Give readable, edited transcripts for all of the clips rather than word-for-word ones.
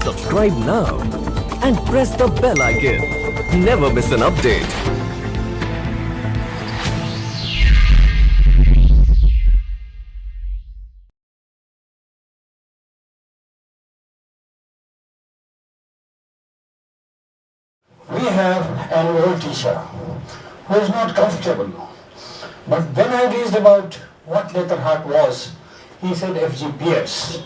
Subscribe now and press the bell icon. Never miss an update. We have an old teacher who is not comfortable. But when I raised about what Netherheart was, he said F.G. Pierce.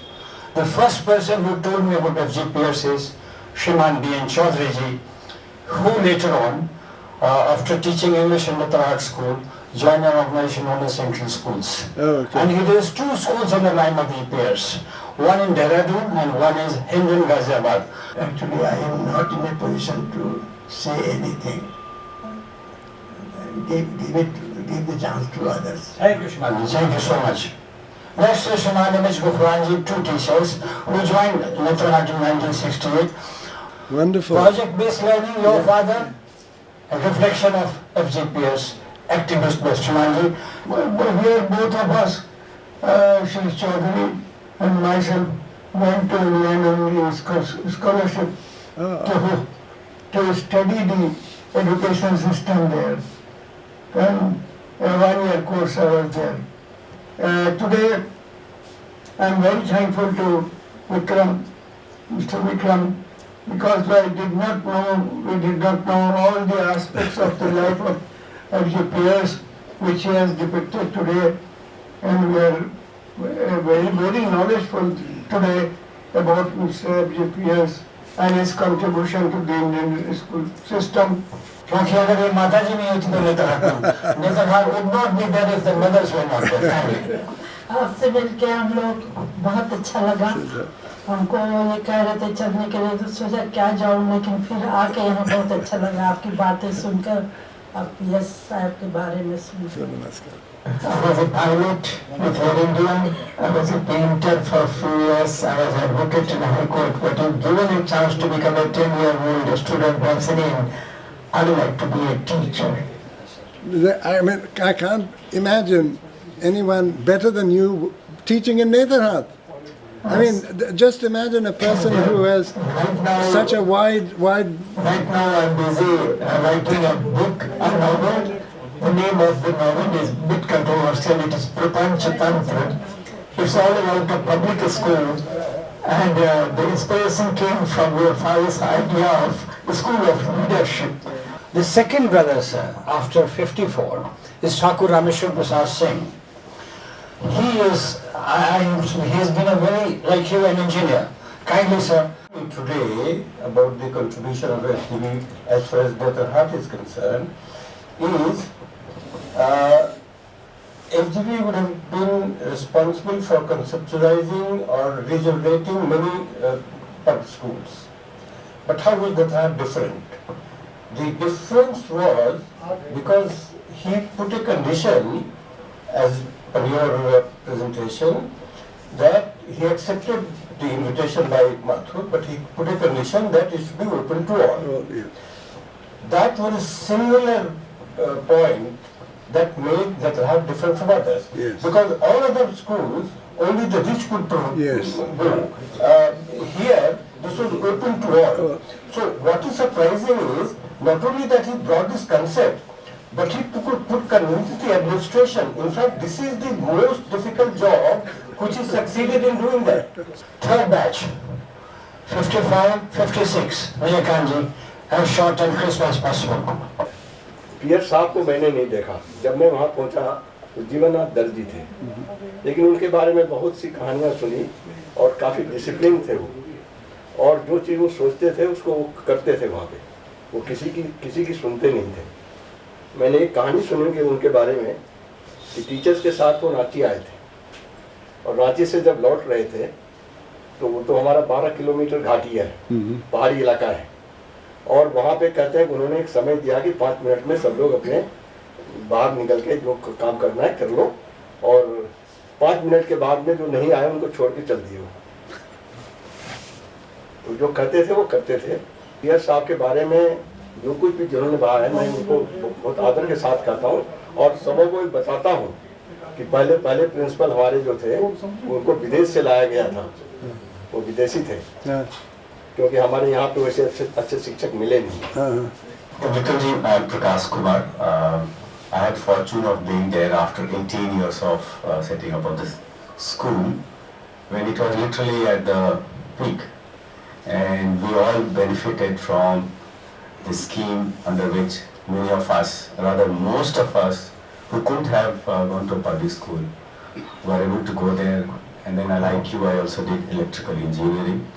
The first person who told me about F.G. Pierce is Shriman B.N. Chaudhary ji, who later on, after teaching English in Netherheart School, joined an organization known as Central Schools. Oh, okay. And he has two schools under the name of E. Pierce. One in Dehradun and one is Hindon Ghaziabad. Actually, I am not in a position to say anything. Give the chance to others. Thank you, Shriman ji. Thank you so much. Next is Shriman Image Gufranji, two teachers who joined Netherheart in 1968. Wonderful. Project-based learning, your father, a reflection of F.G. Pierce, activist by Shriman ji. Here both of us, Shri Chaudhary and myself, went to England on scholarship to study the education system there. And a one-year course I was there. Today, I am very thankful to Vikram, Mr. Vikram, because we did not know all the aspects of the life of F.G. Pierce, which he has depicted today, and we are very knowledgeable today about Mr. F.G. Pierce and his contribution to the Indian school system. क्योंकि अगर ये माता जी नहीं होती तो Netherheart would not be there if the mothers were not there. आपसे मिलके हम लोग बहुत अच्छा लगा। हमको ये कह रहे थे चलने के लिए तो सोचा क्या जाऊँ, लेकिन फिर आके यहाँ बहुत अच्छा लगा आपकी बातें सुनकर, आप यस साहब के बारे में सुनकर। I was a pilot with Air India. I was a painter for a few years. I was an advocate in High Court. But if given a chance to become a 10-year-old student once again, I would like to be a teacher. I mean, I can't imagine anyone better than you teaching in Netherheart. I mean, just imagine a person who has such a wide. Right now I'm busy writing a book, a novel. The name of the novel is a bit controversial. It is Prapanch Tantra. It's all about a public school. And the inspiration came from your father's idea of the school of leadership. The second brother, sir, after 54, is Thakur Rameshwar Prasad Singh. He has been a very, like you, an engineer. Kindly, sir. Today, about the contribution of FGV as far as Netherheart is concerned, is FGV would have been responsible for conceptualizing or regenerating many public schools. But how was Netherheart different? The difference was because he put a condition, as per your presentation, that he accepted the invitation by Mathur, but he put a condition that it should be open to all. That was a similar point that made Netherheart different from others. Yes. Because all other schools, only the rich could go. Here, this was open to all. So what is surprising is, not only that he brought this concept, but he could put community administration. In fact, this is the most difficult job which he succeeded in doing that. Third batch, 55, 56, Vijayakanji, as short and crisp as possible. पियर साहब को मैंने नहीं देखा। जब मैं वहाँ पहुँचा तो जीवननाथ दर्जी थे, लेकिन उनके बारे में बहुत सी कहानियाँ सुनी और काफ़ी डिसिप्लिन थे वो, और जो चीज़ वो सोचते थे उसको वो करते थे वहाँ पे, वो किसी की सुनते नहीं थे। मैंने एक कहानी सुनी कि उनके बारे में कि टीचर्स के साथ वो रांची आए थे, और रांची से जब लौट रहे थे तो वो तो हमारा 12 किलोमीटर घाटी है, पहाड़ी इलाका है, और वहाँ पे कहते हैं कि उन्होंने एक समय दिया कि 5 मिनट में सब लोग अपने बाहर निकल के जो काम करना है कर लो, और 5 मिनट के बाद में जो नहीं आए उनको छोड़ के चल दिए वो। तो जो कहते थे वो करते थे। पियर साहब के बारे में जो कुछ भी जिन्होंने कहा है मैं उनको बहुत आदर के साथ कहता हूँ, और सबों को बताता हूँ कि पहले प्रिंसिपल हमारे जो थे उनको विदेश से लाया गया था, वो विदेशी थे। क्योंकि हमारे यहाँ पे वैसे अच्छे शिक्षक मिले नहीं। Vikramji, I'm Prakash Kumar. I had fortune of being there after 18 years of setting up of this school, when it was literally at the peak, and we all benefited from the scheme under which many of us, rather most of us, who couldn't have gone to a public school, were able to go there. And then, like you, I also did electrical engineering,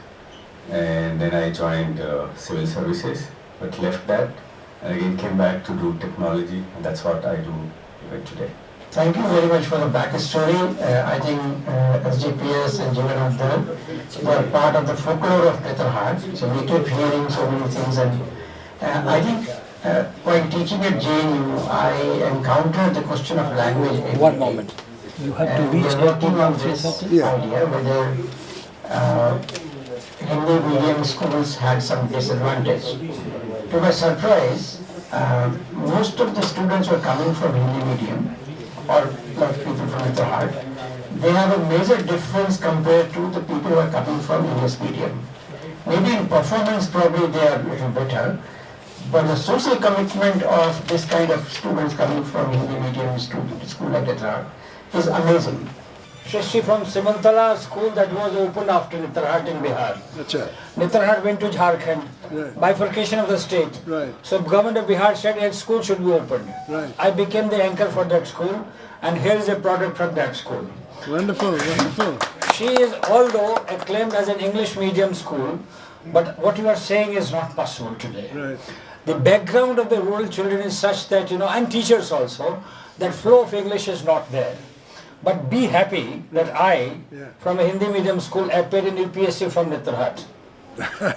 and then I joined civil services, but left that. And again came back to do technology, and that's what I do even today. Thank you very much for the backstory. I think SGPS and Jivanath were part of the folklore of Netherhat. So we keep hearing so many things, and I think while teaching at JNU, I encountered the question of language. One moment. You have to reach we are working on this idea whether Hindi medium schools had some disadvantage. To my surprise, most of the students were coming from Hindi medium, or a lot of people from Netherhat. They have a major difference compared to the people who are coming from English medium. Maybe in performance probably they are a little better, but the social commitment of this kind of students coming from Hindi medium school like Netherhat is amazing. Shristi from Simantala school that was opened after Netherhat in Bihar. Achha. Netherhat went to Jharkhand. Right. Bifurcation of the state. Right. So government of Bihar said that school should be opened. Right. I became the anchor for that school, and here is a product from that school. Wonderful, wonderful. She is, although acclaimed as an English medium school, but what you are saying is not possible today. Right. The background of the rural children is such that, and teachers also, that flow of English is not there. But be happy that I, from a Hindi medium school, appeared in UPSC from Netherhat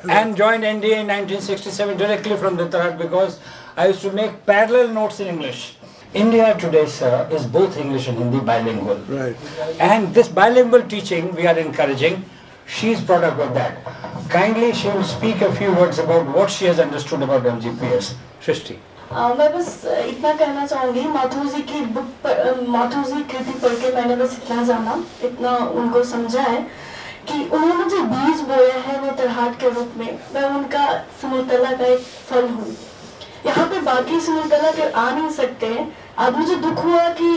and joined NDA in 1967 directly from Netherhat, because I used to make parallel notes in English. India today, sir, is both English and Hindi bilingual. Right. And this bilingual teaching we are encouraging. She is product of that. Kindly, she will speak a few words about what she has understood about LGPS. Shrishti. मैं बस इतना कहना चाहूँगी, माथुर की book Mathur कृति पढ़ के मैंने बस इतना जाना, इतना उनको समझा है कि उन्होंने जो बीज बोया है नेतरहाट के रूप में, मैं उनका सिमुलतला का एक फल हूँ। यहाँ पे बाकी सिमुलतला के आ नहीं सकते हैं। आज मुझे दुख हुआ कि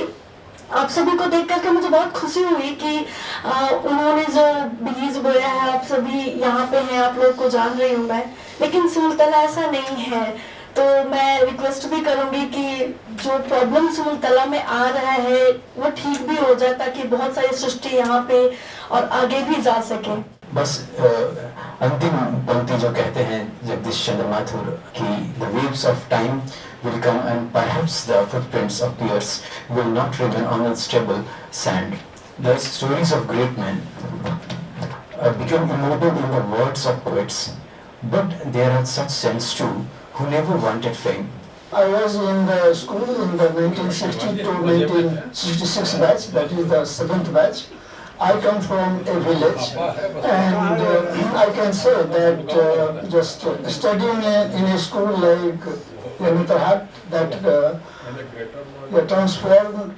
आप सभी को देख करके मुझे बहुत खुशी हुई कि उन्होंने जो बीज बोया है, आप सभी यहाँ पे हैं, आप लोग को जान रही हूँ मैं, लेकिन सिमुलतला ऐसा नहीं है। तो मैं रिक्वेस्ट भी करूंगी कि जो प्रॉब्लम सिमुलतला में आ रहा है वो ठीक भी हो जाए, ताकि बहुत सारी सृष्टि यहाँ पे और आगे भी जा सके। बस अंतिम पंक्ति जो कहते हैं जगदीश चंद्र माथुर की, the waves of time will come and perhaps the footprints of tears will not remain on unstable sand. The stories of great men become immortal in the words of poets, but there are such saints too who never wanted fame. I was in the school in the 1960 to 1966 batch, that is the 7th batch. I come from a village, and I can say that just studying in a school like Netherhat, that transformed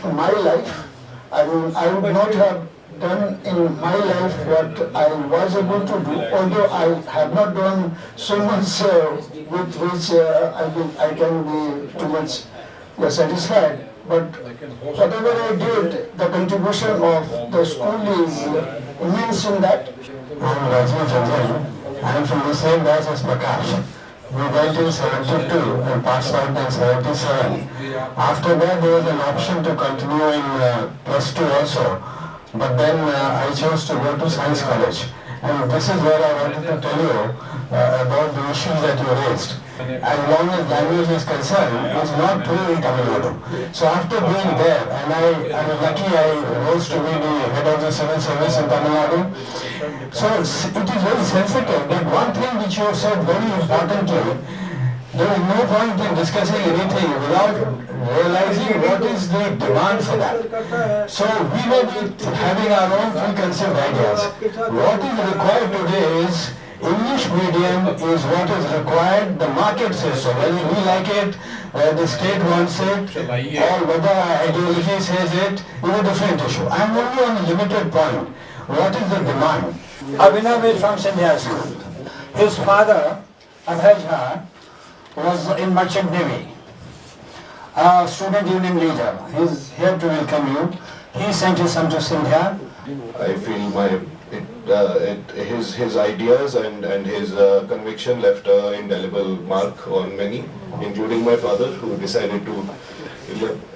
my life. I would not have done in my life what I was able to do, although I have not done so much with which I can be too much satisfied. But whatever I did, the contribution of the school is immense in that. I'm Rajiv Chandran. I'm from the same batch as Prakash. We went in 72 and passed out in 77. After that there was an option to continue in +2 also. But then I chose to go to Science College. And this is where I wanted to tell you about the issues that you raised. As long as language is concerned, it's not true in Tamil Nadu. So after being there, and I was lucky, I rose to be the head of the civil service in Tamil Nadu. So it is very sensitive, but one thing which you said very importantly, there is no point in discussing anything without realizing what is the demand for that. So we may be having our own preconceived ideas. What is required today is English medium is what is required. The market says so. Whether we like it, whether the state wants it, or whether our ideology says it, is a different issue. I am only on a limited point. What is the demand? Abhinav is from Sindhya School. His father, Abhay Jha, was in Merchant Navy, a student union leader. He's here to welcome you. He sent his son to Sindhya. I feel his ideas and his conviction left an indelible mark on many, including my father, who decided to,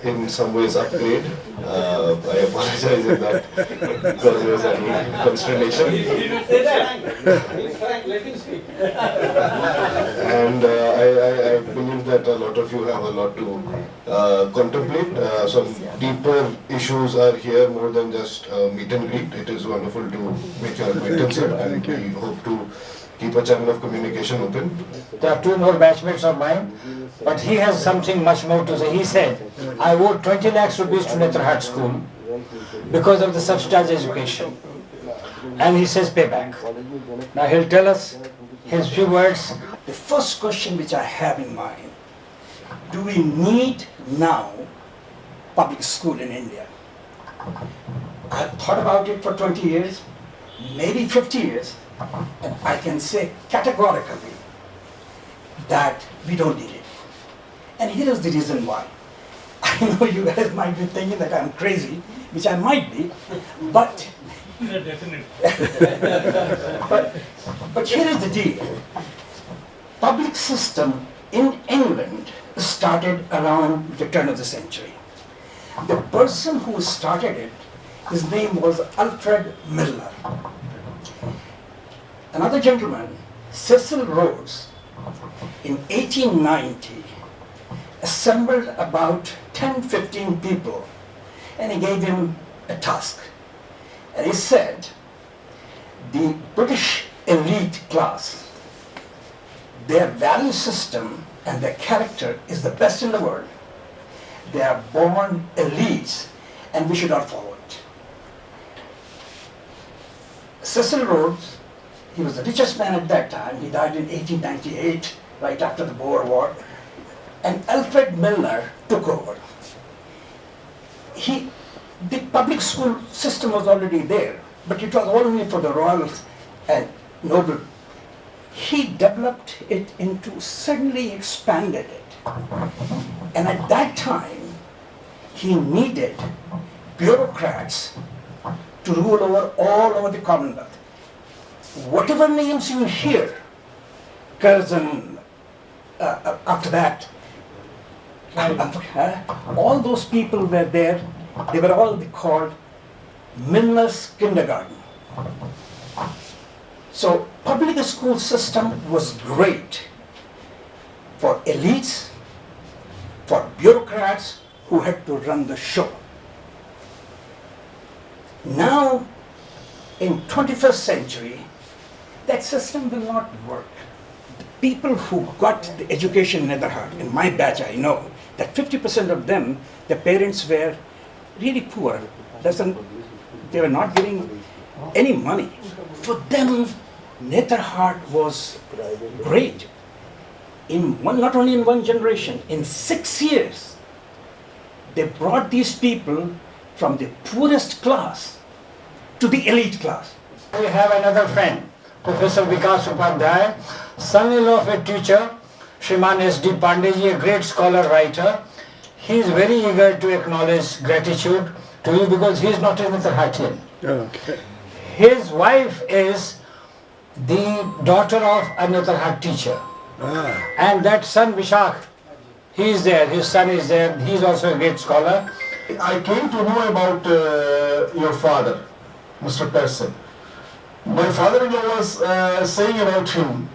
in some ways, upgrade. I apologize in that because there was any consternation. And I believe that a lot of you have a lot to contemplate. Some deeper issues are here more than just meet and greet. It is wonderful to make your acquaintance here, and we hope to keep a channel of communication open. There are two more batchmates of mine, but he has something much more to say. He said, I owed 20 lakhs rupees to Netrhat School because of the subsidized education. And he says payback. Now he'll tell us his few words. The first question which I have in mind, do we need now public school in India? I've thought about it for 20 years, maybe 50 years, and I can say categorically that we don't need it. And here is the reason why. I know you guys might be thinking that I'm crazy, which I might be, but but here is the deal. Public system in England started around the turn of the century. The person who started it, his name was Alfred Milner. Another gentleman, Cecil Rhodes, in 1890, assembled about 10-15 people, and he gave him a task. And he said, the British elite class, their value system and their character is the best in the world. They are born elites, and we should not follow it. Cecil Rhodes, he was the richest man at that time. He died in 1898, right after the Boer War. And Alfred Milner took over. The public school system was already there, but it was only for the royals and noble. He developed it into, suddenly expanded it. And at that time, he needed bureaucrats to rule over all over the Commonwealth. Whatever names you hear, Curzon, after that, all those people were there. They were all called Milner's Kindergarten. So public school system was great for elites, for bureaucrats who had to run the show. Now, in 21st century, that system will not work. The people who got the education in Netrhat, in my batch I know, that 50% of them, the parents were really poor. They were not getting any money. For them, Netrhat was great. Not only in one generation, in 6 years, they brought these people from the poorest class to the elite class. We have another friend, Professor Vikas Upadhyay, son-in-law of a teacher, Shriman S.D. Pandeyji, a great scholar writer. He is very eager to acknowledge gratitude to you because he is not a Netherhattian. Okay. His wife is the daughter of a Netherhat teacher. And that son Vishak, he is there, his son is there, he is also a great scholar. I came to know about your father, Mr. Pearson. My father-in-law was saying about him,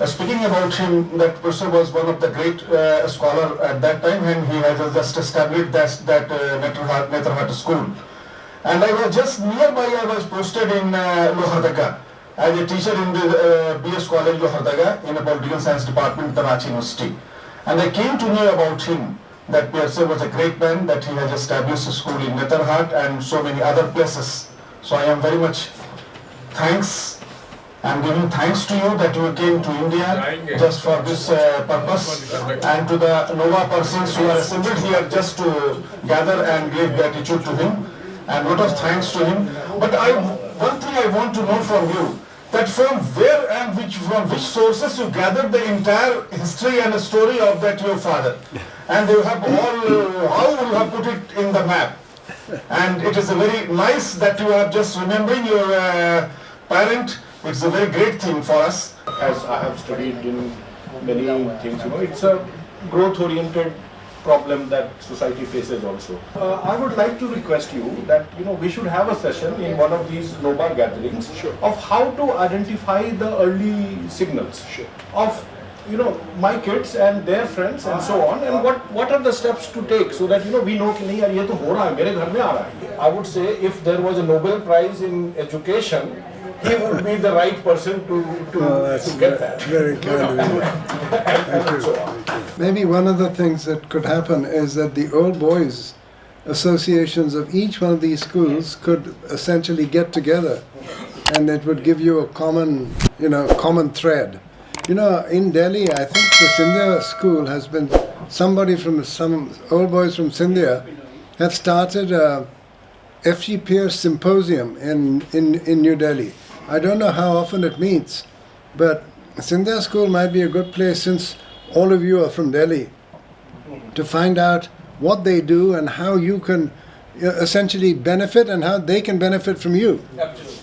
speaking about him, that Pearson was one of the great scholar at that time, and he had just established that Netrhat school. And I was just nearby, I was posted in Lohardaga as a teacher in the BS College Lohardaga in the Political Science Department, Karachi University. And I came to know about him, that Pearson was a great man, that he has established a school in Netrhat and so many other places. So I am very much thanks. I am giving thanks to you that you came to India just for this purpose, and to the Nova persons who are assembled here just to gather and give gratitude to him. And lot of thanks to him. But one thing I want to know from you, that from where and from which sources you gathered the entire history and story of that your father, and you have how you have put it in the map, and it is a very nice that you are just remembering your parent. It's a very great thing for us. As I have studied in many things, it's a growth-oriented problem that society faces also. I would like to request you that we should have a session in one of these NOBA gatherings of how to identify the early signals of my kids and their friends and so on, and what are the steps to take so that we know कि नहीं यार ये तो हो रहा है मेरे घर में आ रहा है. I would say if there was a Nobel Prize in education, he would be the right person to get that. Very kind of you. Thank you. Maybe one of the things that could happen is that the old boys associations of each one of these schools could essentially get together, and it would give you a common thread. In Delhi, I think the Scindia school has been, some old boys from Scindia have started a F.G. Pierce symposium in New Delhi. I don't know how often it meets, but Scindia school might be a good place, since all of you are from Delhi, to find out what they do and how you can essentially benefit and how they can benefit from you. Absolutely.